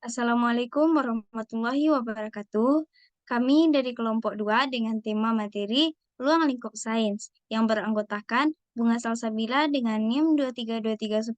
Assalamualaikum warahmatullahi wabarakatuh. Kami dari kelompok 2 dengan tema materi Ruang Lingkup Sains yang beranggotakan Bunga Salsabila dengan NIM 2323105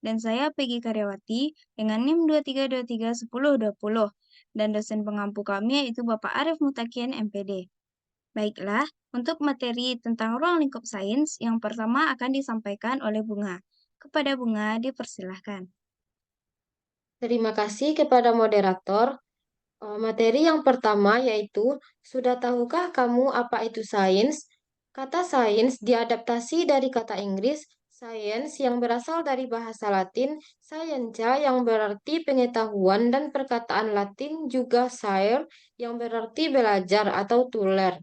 dan saya Peggy Karyawati dengan NIM 232311020 dan dosen pengampu kami yaitu Bapak Arif Mutakian MPD. Baiklah, untuk materi tentang ruang lingkup sains yang pertama akan disampaikan oleh Bunga. Kepada Bunga dipersilahkan. Terima kasih kepada moderator. Materi yang pertama yaitu, sudah tahukah kamu apa itu sains? Kata sains diadaptasi dari kata Inggris science yang berasal dari bahasa Latin scientia yang berarti pengetahuan dan perkataan Latin juga scire yang berarti belajar atau to learn.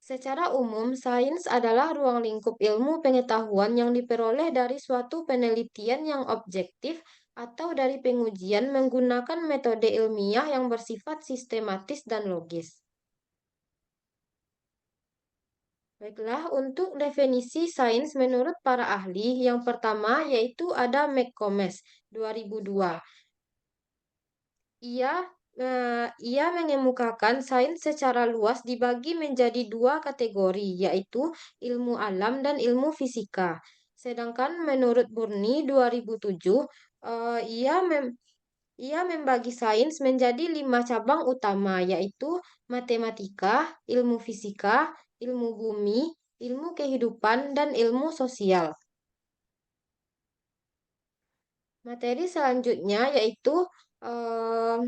Secara umum, sains adalah ruang lingkup ilmu pengetahuan yang diperoleh dari suatu penelitian yang objektif atau dari pengujian menggunakan metode ilmiah yang bersifat sistematis dan logis. Baiklah, untuk definisi sains menurut para ahli, yang pertama yaitu ada McComas 2002. Ia ia mengemukakan sains secara luas dibagi menjadi dua kategori, yaitu ilmu alam dan ilmu fisika. Sedangkan menurut Burni 2007, eh, ia mem- ia membagi sains menjadi 5 cabang utama, yaitu matematika, ilmu fisika, ilmu bumi, ilmu kehidupan, dan ilmu sosial. Materi selanjutnya yaitu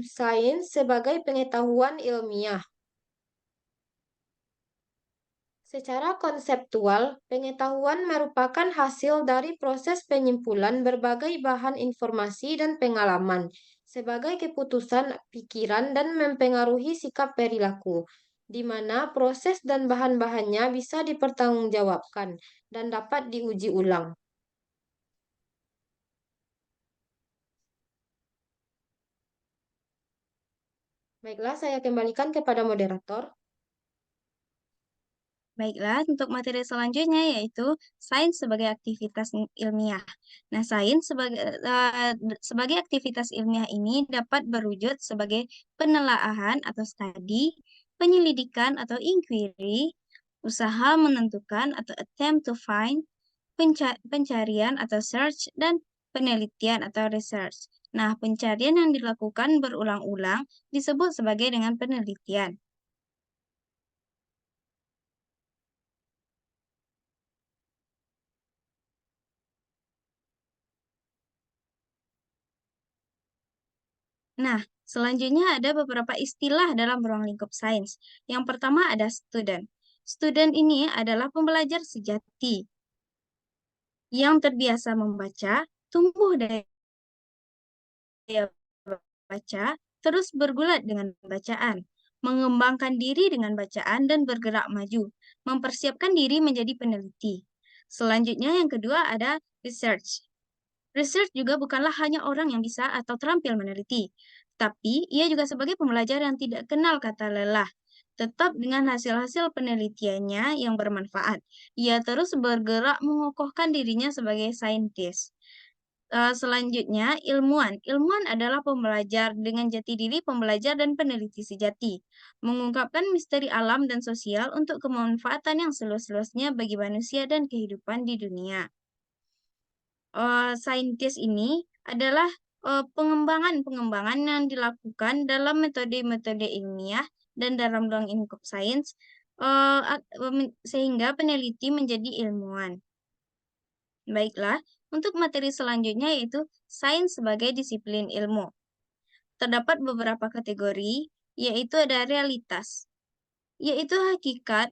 sains sebagai pengetahuan ilmiah. Secara konseptual, pengetahuan merupakan hasil dari proses penyimpulan berbagai bahan informasi dan pengalaman sebagai keputusan pikiran dan mempengaruhi sikap perilaku, di mana proses dan bahan-bahannya bisa dipertanggungjawabkan dan dapat diuji ulang. Baiklah, saya kembalikan kepada moderator. Baiklah, untuk materi selanjutnya yaitu sains sebagai aktivitas ilmiah. Nah, sains sebagai aktivitas ilmiah ini dapat berwujud sebagai penelaahan atau studi, penyelidikan atau inquiry, usaha menentukan atau attempt to find, pencarian atau search, dan penelitian atau research. Nah, pencarian yang dilakukan berulang-ulang disebut sebagai dengan penelitian. Nah, selanjutnya ada beberapa istilah dalam ruang lingkup sains. Yang pertama ada student. Student ini adalah pembelajar sejati yang terbiasa membaca, tumbuh daya baca, terus bergulat dengan bacaan, mengembangkan diri dengan bacaan dan bergerak maju, mempersiapkan diri menjadi peneliti. Selanjutnya yang kedua ada research. Research juga bukanlah hanya orang yang bisa atau terampil meneliti, tapi ia juga sebagai pembelajar yang tidak kenal kata lelah. Tetap dengan hasil-hasil penelitiannya yang bermanfaat. Ia terus bergerak mengokohkan dirinya sebagai saintis. Selanjutnya, ilmuwan. Ilmuwan adalah pembelajar dengan jati diri pembelajar dan peneliti sejati, mengungkapkan misteri alam dan sosial untuk kemanfaatan yang seluas-luasnya bagi manusia dan kehidupan di dunia. Saintis ini adalah pengembangan-pengembangan yang dilakukan dalam metode-metode ilmiah dan dalam ruang lingkup sains, sehingga peneliti menjadi ilmuwan. Baiklah, untuk materi selanjutnya yaitu sains sebagai disiplin ilmu. Terdapat beberapa kategori, yaitu ada realitas, yaitu hakikat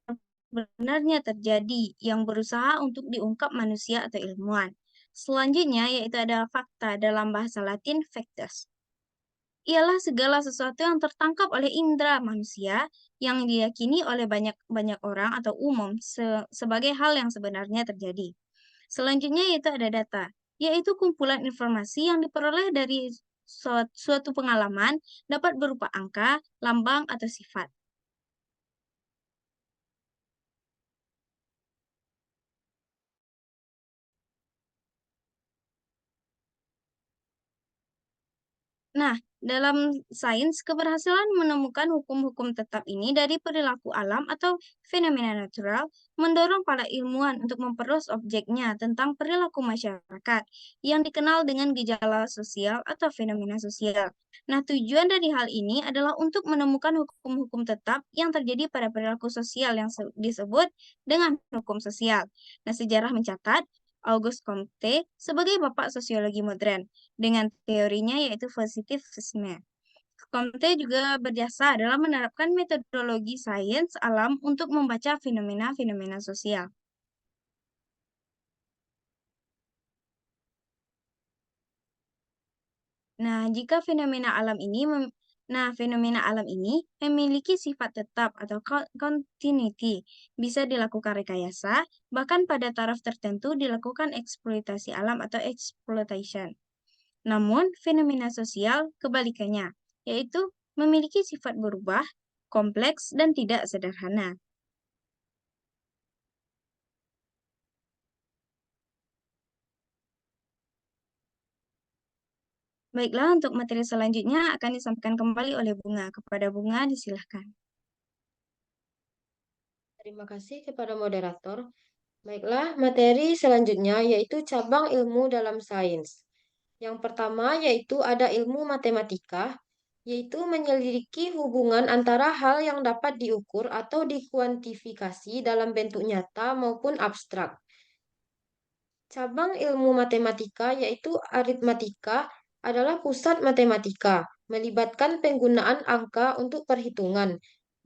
benarnya terjadi yang berusaha untuk diungkap manusia atau ilmuwan. Selanjutnya yaitu ada fakta dalam bahasa Latin factus. Ialah segala sesuatu yang tertangkap oleh indera manusia yang diyakini oleh banyak orang atau umum sebagai hal yang sebenarnya terjadi. Selanjutnya yaitu ada data, yaitu kumpulan informasi yang diperoleh dari suatu pengalaman dapat berupa angka, lambang, atau sifat. Nah, dalam sains, keberhasilan menemukan hukum-hukum tetap ini dari perilaku alam atau fenomena natural mendorong para ilmuwan untuk memperluas objeknya tentang perilaku masyarakat yang dikenal dengan gejala sosial atau fenomena sosial. Nah, tujuan dari hal ini adalah untuk menemukan hukum-hukum tetap yang terjadi pada perilaku sosial yang disebut dengan hukum sosial. Nah, sejarah mencatat Auguste Comte sebagai bapak sosiologi modern dengan teorinya yaitu positivisme. Comte juga berjasa dalam menerapkan metodologi sains alam untuk membaca fenomena-fenomena sosial. Nah, jika fenomena alam ini fenomena alam ini memiliki sifat tetap atau continuity, bisa dilakukan rekayasa, bahkan pada taraf tertentu dilakukan eksploitasi alam atau exploitation. Namun, fenomena sosial kebalikannya, yaitu memiliki sifat berubah, kompleks, dan tidak sederhana. Baiklah, untuk materi selanjutnya akan disampaikan kembali oleh Bunga. Kepada Bunga, disilahkan. Terima kasih kepada moderator. Baiklah, materi selanjutnya yaitu cabang ilmu dalam sains. Yang pertama yaitu ada ilmu matematika, yaitu menyelidiki hubungan antara hal yang dapat diukur atau dikuantifikasi dalam bentuk nyata maupun abstrak. Cabang ilmu matematika yaitu aritmatika adalah pusat matematika, melibatkan penggunaan angka untuk perhitungan.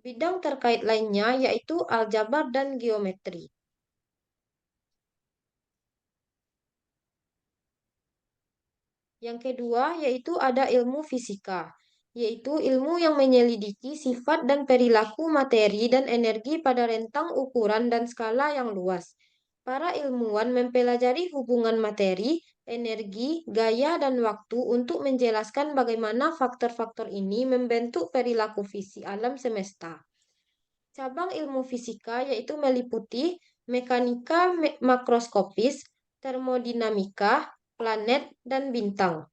Bidang terkait lainnya yaitu aljabar dan geometri. Yang kedua yaitu ada ilmu fisika, yaitu ilmu yang menyelidiki sifat dan perilaku materi dan energi pada rentang ukuran dan skala yang luas. Para ilmuwan mempelajari hubungan materi, energi, gaya, dan waktu untuk menjelaskan bagaimana faktor-faktor ini membentuk perilaku fisik alam semesta. Cabang ilmu fisika yaitu meliputi mekanika makroskopis, termodinamika, planet, dan bintang.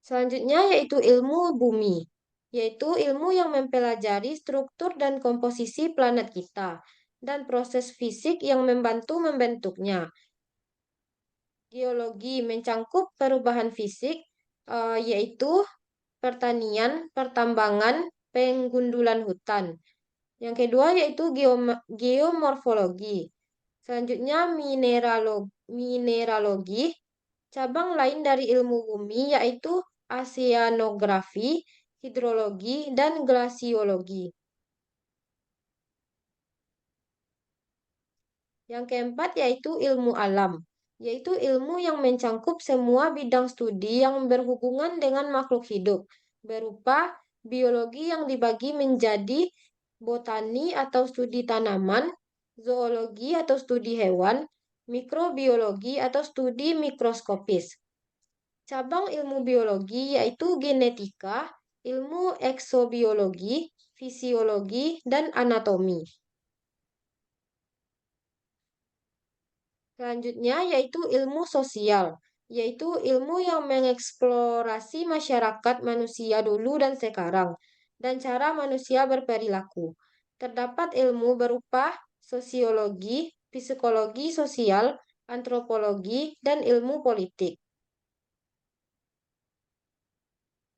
Selanjutnya yaitu ilmu bumi, yaitu ilmu yang mempelajari struktur dan komposisi planet kita, dan proses fisik yang membantu membentuknya. Geologi mencangkup perubahan fisik, yaitu pertanian, pertambangan, penggundulan hutan. Yang kedua yaitu geomorfologi. Selanjutnya mineralogi. Cabang lain dari ilmu bumi yaitu oseanografi, hidrologi, dan glasiologi. Yang keempat yaitu ilmu alam, yaitu ilmu yang mencangkup semua bidang studi yang berhubungan dengan makhluk hidup, berupa biologi yang dibagi menjadi botani atau studi tanaman, zoologi atau studi hewan, mikrobiologi atau studi mikroskopis. Cabang ilmu biologi yaitu genetika, ilmu eksobiologi, fisiologi, dan anatomi. Selanjutnya yaitu ilmu sosial, yaitu ilmu yang mengeksplorasi masyarakat manusia dulu dan sekarang, dan cara manusia berperilaku. Terdapat ilmu berupa sosiologi, psikologi sosial, antropologi, dan ilmu politik.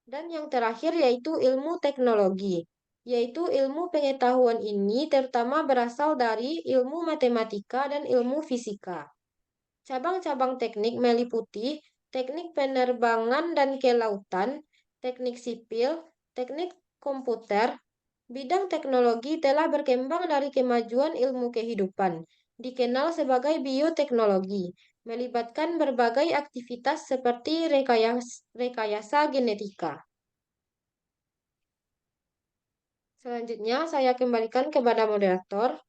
Dan yang terakhir yaitu ilmu teknologi, yaitu ilmu pengetahuan ini terutama berasal dari ilmu matematika dan ilmu fisika. Cabang-cabang teknik meliputi teknik penerbangan dan kelautan, teknik sipil, teknik komputer. Bidang teknologi telah berkembang dari kemajuan ilmu kehidupan, dikenal sebagai bioteknologi, melibatkan berbagai aktivitas seperti rekayasa genetika. Selanjutnya, saya kembalikan kepada moderator.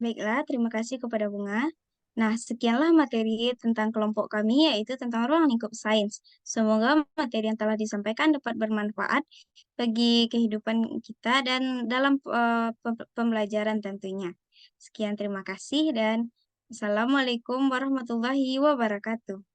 Baiklah, terima kasih kepada Bunga. Nah, sekianlah materi tentang kelompok kami, yaitu tentang ruang lingkup sains. Semoga materi yang telah disampaikan dapat bermanfaat bagi kehidupan kita dan dalam pembelajaran tentunya. Sekian, terima kasih, dan Assalamualaikum warahmatullahi wabarakatuh.